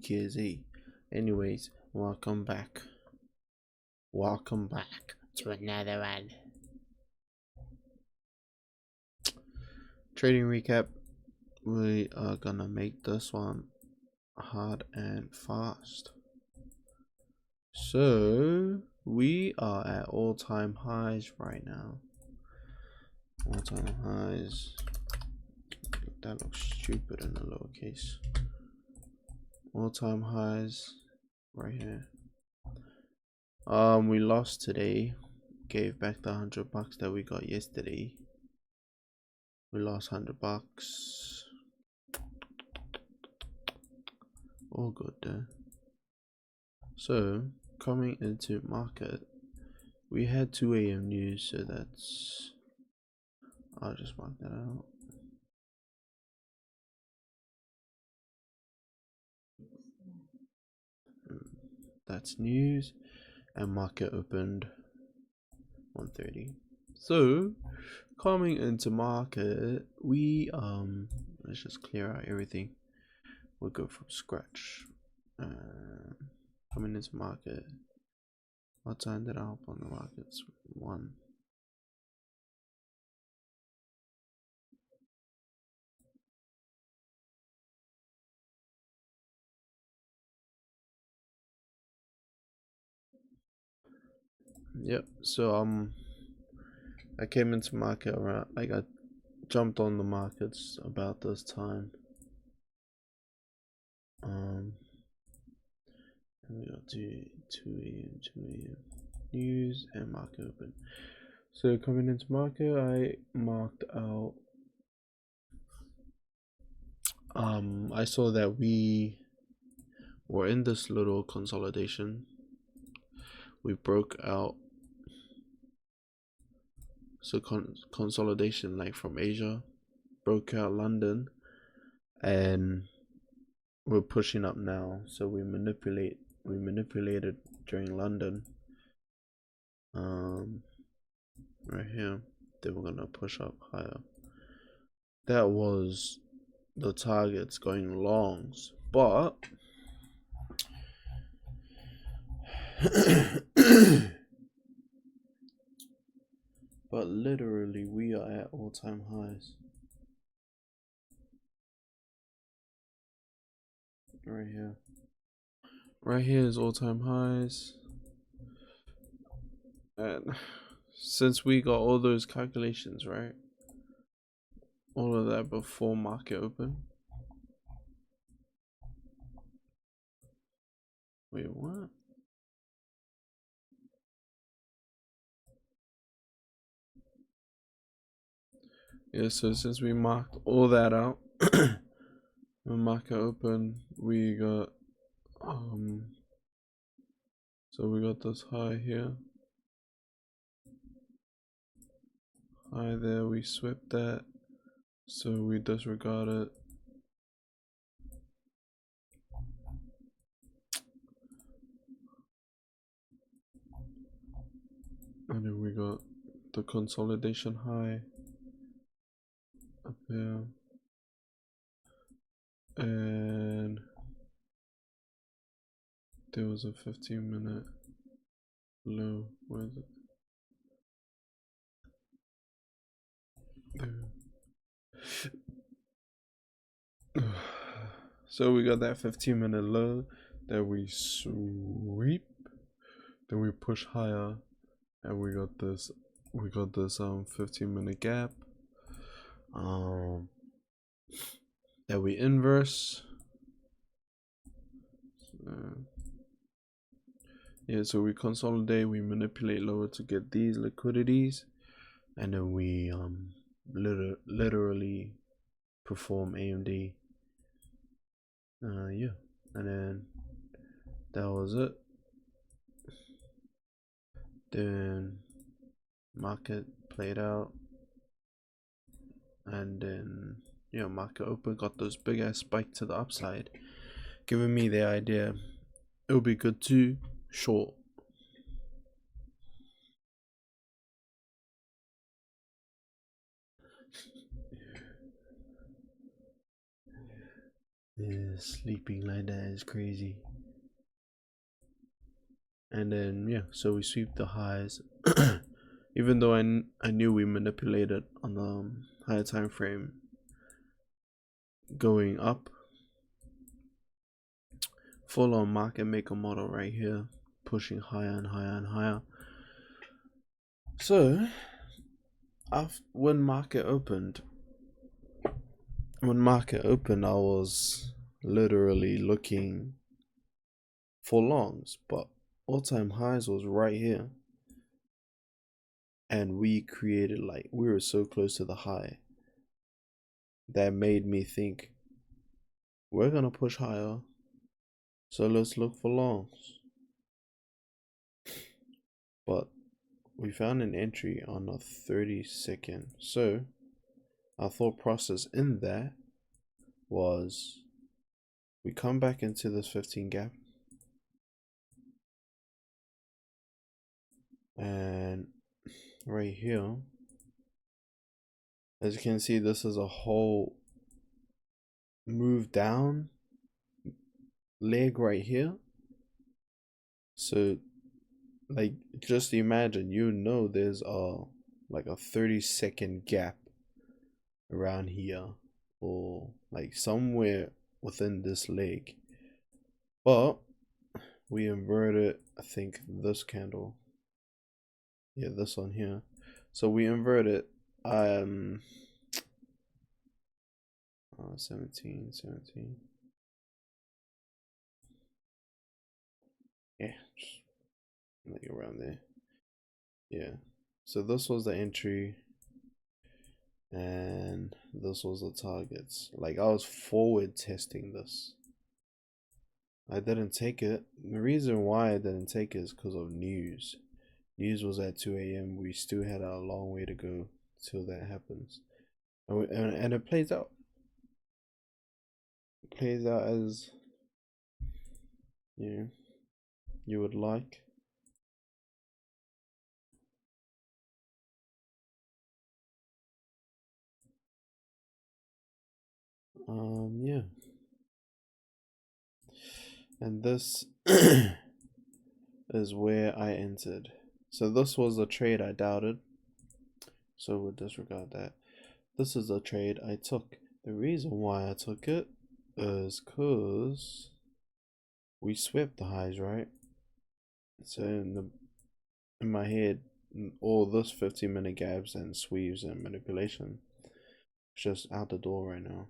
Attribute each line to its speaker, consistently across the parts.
Speaker 1: KZ. Anyways, welcome back. Welcome back to another one. Trading recap. We are gonna make this one hard and fast. So we are at all-time highs right now. All-time highs. That looks stupid in the lowercase. All-time highs right here. We lost today. Gave back the $100 that we got yesterday. We lost $100. All good there. So coming into market, we had 2 a.m. news, so that's, I'll just mark that out. That's news, and market opened 1:30. So coming into market, we let's just clear out everything. We'll go from scratch. Coming into market, what time did I hop on the markets? 1. Yep. So I came into market around, like, I jumped on the markets about this time. And we got to 2 a.m. news and market open. So coming into market, I marked out. I saw that we were in this little consolidation. We broke out. So consolidation, like, from Asia, broke out London, and we're pushing up now. So we manipulated during London, right here. Then we're gonna push up higher. That was the targets going longs, but but literally we are at all-time highs right here. Right here is all-time highs, and since we got all those calculations right, all of that before market open. Wait, what? Yeah, so since we marked all that out, when market open, we got so we got this high here, high there, we swept that, so we disregard it. And then we got the consolidation high up here, and there was a 15-minute low. Where is it? There. So we got that 15-minute low, then we sweep, then we push higher, and we got this 15-minute gap that we inverse. Yeah, so we consolidate, we manipulate lower to get these liquidities, and then we literally perform AMD. Yeah, and then that was it. Then market played out, and then, you know, market open, got those big ass spike to the upside, giving me the idea it would be good to short. Yeah, sleeping like that is crazy. And then yeah, so we sweep the highs. Even though I knew we manipulated on the higher time frame going up, full on market maker model right here, pushing higher and higher and higher. So when market opened, I was literally looking for longs, but all-time highs was right here, and we created, like, we were so close to the high that made me think we're gonna push higher, so let's look for longs. But we found an entry on a 30-second, so our thought process in that was we come back into this 15 gap, and right here, as you can see, this is a whole move down leg right here. So like, just imagine, there's like a 30-second gap around here, or like somewhere within this leg, but we inverted, I think, this candle, yeah, this one here. So we inverted 17, yeah, just like around there, yeah. So this was the entry, and this was the targets. Like, I was forward testing this. I didn't take it. The reason why I didn't take it is because of news. News was at 2 a.m. We still had a long way to go till that happens. And it plays out. It plays out as you would like. Yeah. And this is where I entered. So this was a trade I doubted, so we'll disregard that. This is a trade I took. The reason why I took it is because we swept the highs, right? So in my head, all this 15-minute gaps and sweeps and manipulation is just out the door right now.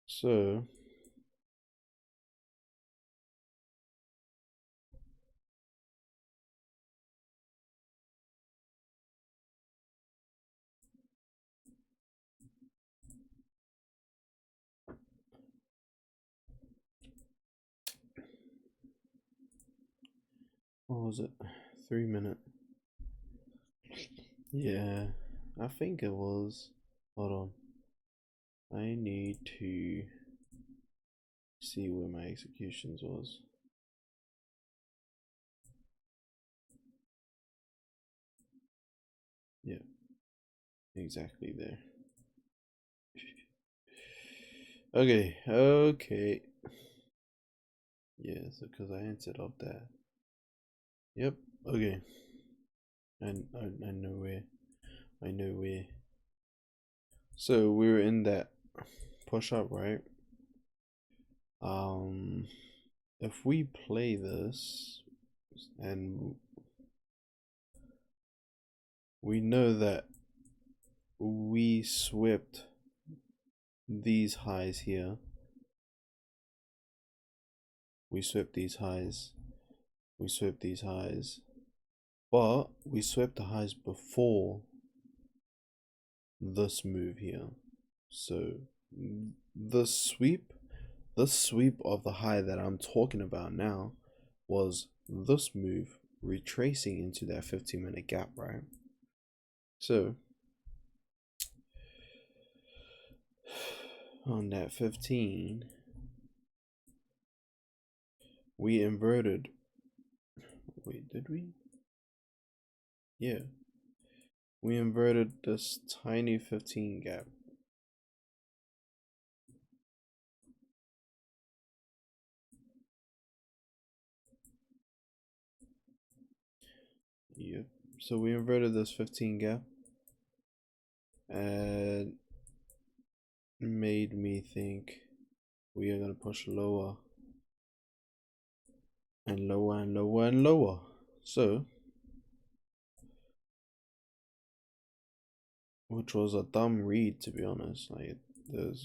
Speaker 1: So what was it? 3 minute. Yeah, I think it was. Hold on. I need to see where my executions was. Yeah, exactly there. Okay. Yeah, so because I entered up that. Yep, okay. I know where. I know where. So we were in that push up, right? If we play this, and we know that we swept these highs here, we swept these highs, but we swept the highs before this move here. So the sweep of the high that I'm talking about now was this move retracing into that 15-minute gap, right? So on that 15, we inverted. Wait, did we? Yeah, we inverted this tiny 15 gap. Yep. So we inverted this 15 gap and made me think we are gonna push lower and lower and lower and lower. So, which was a dumb read, to be honest. Like,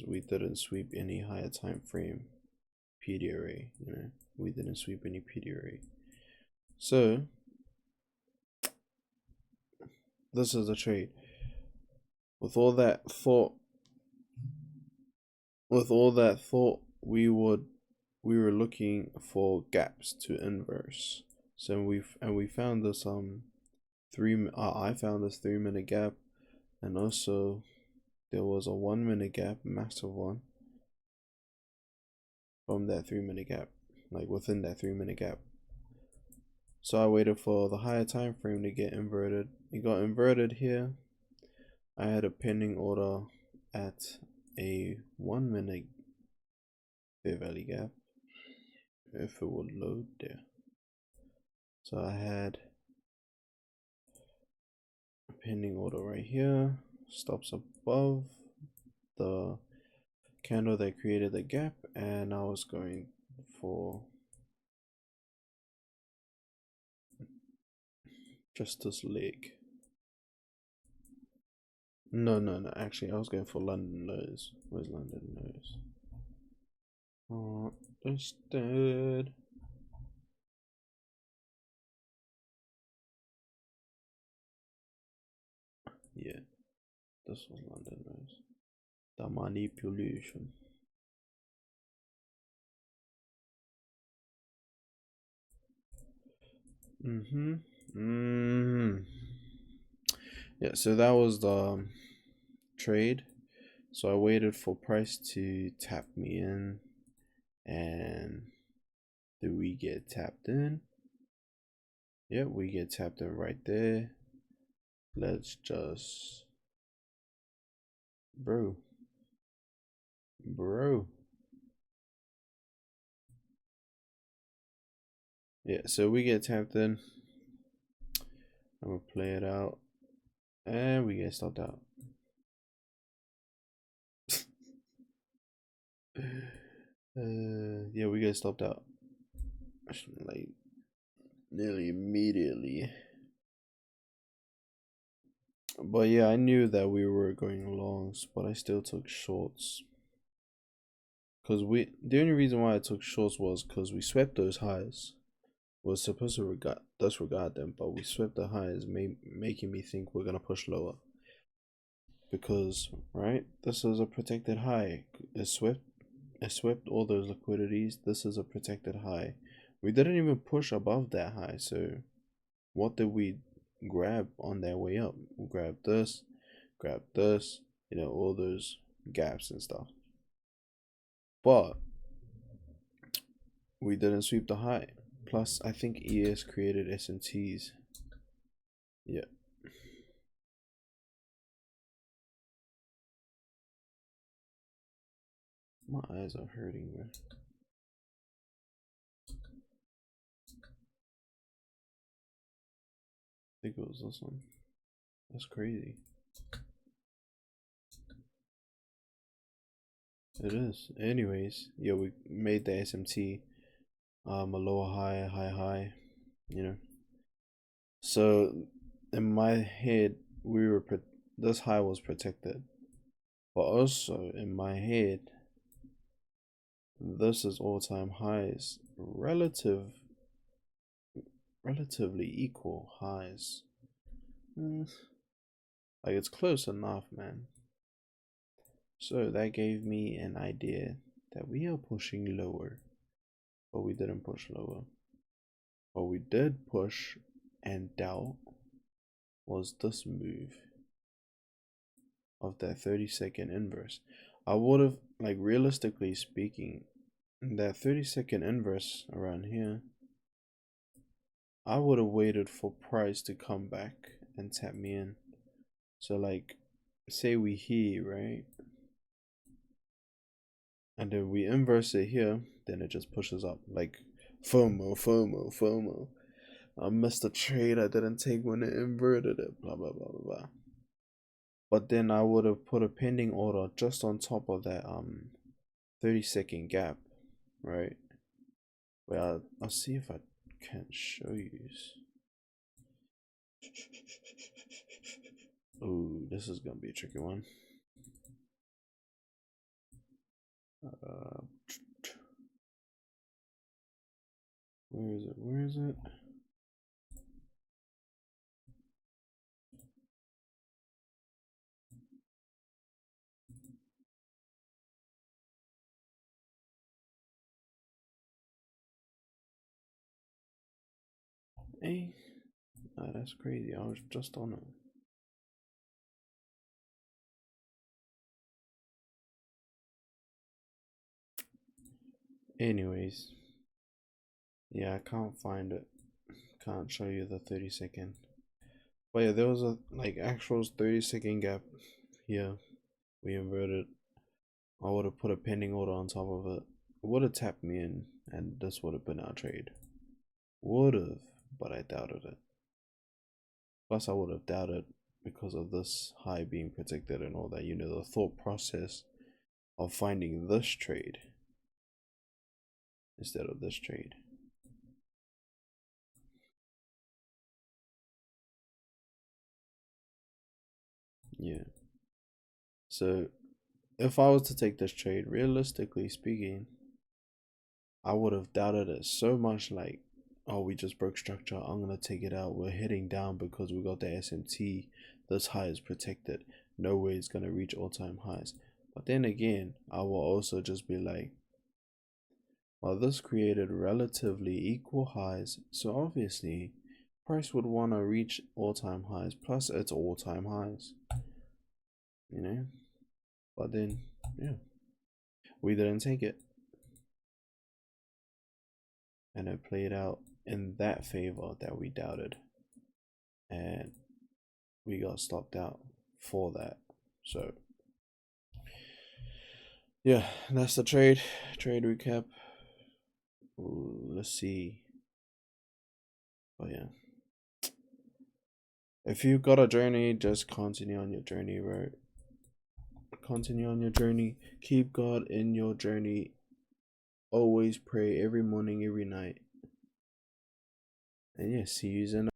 Speaker 1: we didn't sweep any higher time frame PDRA. You know, we didn't sweep any PDRA. So this is a trade. With all that thought, we were looking for gaps to inverse. So we found this I found this 3-minute gap, and also there was a 1-minute gap, massive one, from that 3-minute gap, like within that 3-minute gap. So I waited for the higher time frame to get inverted. It got inverted here. I had a pending order at a 1-minute Fair Valley gap, if it would load there. So I had a pending order right here, stops above the candle that created the gap, and I was going for just this leg. No, actually I was going for London lows. Where's London lows? Oh, instead. Yeah, this was London lows. The manipulation. Yeah, so that was the trade. So I waited for price to tap me in, and do we get tapped in? Yep, we get tapped in right there. Let's just bro. Yeah, so we get tapped in. I'm gonna play it out, and we get stopped out. Yeah, we get stopped out like nearly immediately. But yeah, I knew that we were going longs, but I still took shorts. Cause the only reason why I took shorts was because we swept those highs. We're supposed to disregard them, but we swept the highs, making me think we're gonna push lower. Because right, this is a protected high. It swept all those liquidities. This is a protected high. We didn't even push above that high. So what did we grab on that way up? We grabbed this, you know, all those gaps and stuff. But we didn't sweep the high. Plus, I think ES created SMTs. Yeah. My eyes are hurting, man. I think it was this one. That's crazy. It is. Anyways, yeah, we made the SMT a lower high, high, you know. So in my head, this high was protected, but also in my head, this is all-time highs, relatively equal highs. Like it's close enough, man. So that gave me an idea that we are pushing lower, but we didn't push lower. What we did push and doubt was this move of that 30-second inverse. I would have, like, realistically speaking, that 30-second inverse around here, I would have waited for price to come back and tap me in. So like, say we here, right? And then we inverse it here, then it just pushes up. Like FOMO. I missed a trade I didn't take when it inverted it, blah blah blah blah blah. But then I would have put a pending order just on top of that 30-second gap, right? Well, I'll see if I can show you. Oh, this is gonna be a tricky one. Where is it? Where is it? Hey, that's crazy. I was just on it. Anyways, yeah, I can't find it. Can't show you the 30-second. But yeah, there was a like actual 30-second gap here. We inverted. I would have put a pending order on top of it. It would have tapped me in, and this would have been our trade. Would have, but I doubted it. Plus, I would have doubted because of this high being protected and all that. You know, the thought process of finding this trade instead of this trade. Yeah. So if I was to take this trade, realistically speaking, I would have doubted it so much, like, oh, we just broke structure, I'm gonna take it out, we're heading down because we got the SMT, this high is protected, no way it's gonna reach all-time highs. But then again, I will also just be like, well, this created relatively equal highs, so obviously price would want to reach all-time highs, plus it's all-time highs, you know. But then, yeah, we didn't take it, and it played out in that favor that we doubted, and we got stopped out for that. So yeah, that's the trade recap. Ooh, let's see. Oh yeah, if you got a journey, just continue on your journey, right? Continue on your journey, keep God in your journey, always pray every morning, every night, and yeah, see you in